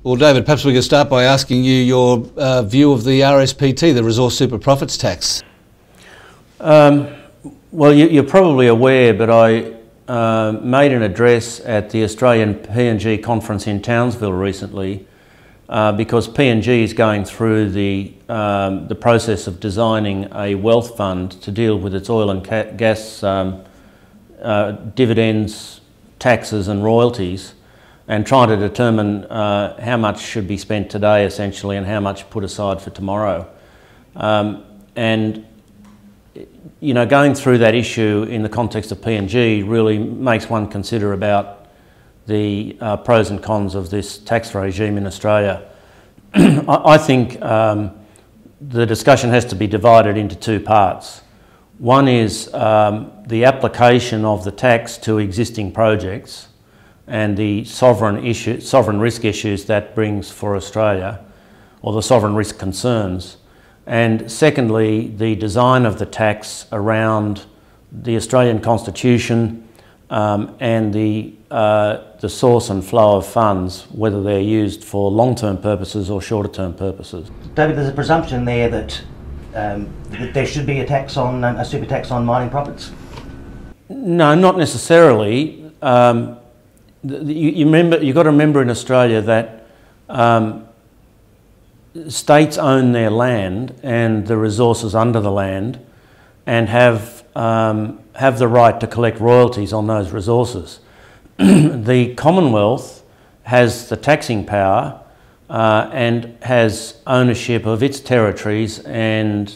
Well, David, perhaps we could start by asking you your view of the RSPT, the Resource Super Profits Tax. Well, you're probably aware, but I made an address at the Australian P&G conference in Townsville recently because P&G is going through the process of designing a wealth fund to deal with its oil and gas dividends, taxes and royalties, and trying to determine how much should be spent today essentially and how much put aside for tomorrow. And you know, going through that issue in the context of P&G really makes one consider about the pros and cons of this tax regime in Australia. I think the discussion has to be divided into two parts. One is the application of the tax to existing projects and the sovereign risk issues that brings for Australia, or the sovereign risk concerns. And secondly, the design of the tax around the Australian Constitution and the source and flow of funds, whether they're used for long-term purposes or shorter-term purposes. David, there's a presumption there that there should be a super tax on mining profits? No, not necessarily. You've got to remember in Australia that states own their land and the resources under the land, and have the right to collect royalties on those resources. The Commonwealth has the taxing power and has ownership of its territories and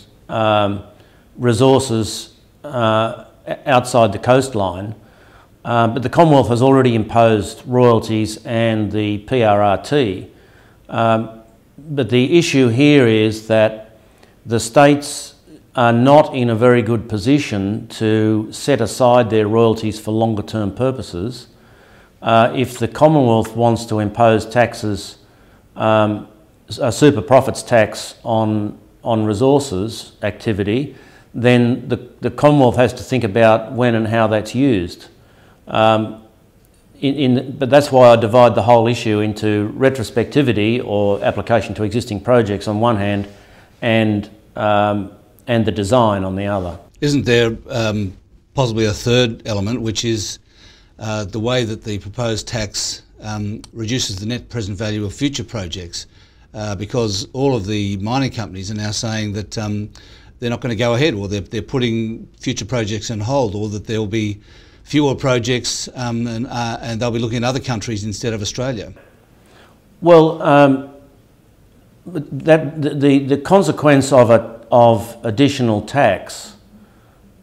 resources outside the coastline. But the Commonwealth has already imposed royalties and the PRRT. But the issue here is that the states are not in a very good position to set aside their royalties for longer term purposes. If the Commonwealth wants to impose taxes, a super profits tax on resources activity, then the Commonwealth has to think about when and how that's used. But that's why I divide the whole issue into retrospectivity or application to existing projects on one hand, and the design on the other. Isn't there possibly a third element, which is the way that the proposed tax reduces the net present value of future projects, because all of the mining companies are now saying that they're not going to go ahead, or they're putting future projects on hold, or that there will be fewer projects and they'll be looking at other countries instead of Australia? Well, the consequence of additional tax,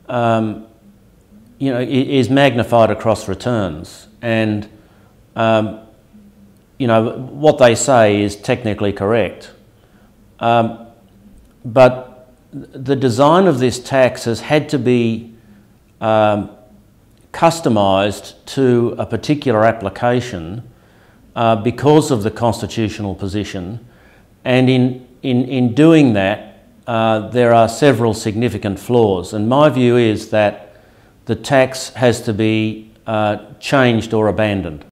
you know, is magnified across returns, and you know, what they say is technically correct, but the design of this tax has had to be customised to a particular application because of the constitutional position, and in doing that there are several significant flaws, and my view is that the tax has to be changed or abandoned.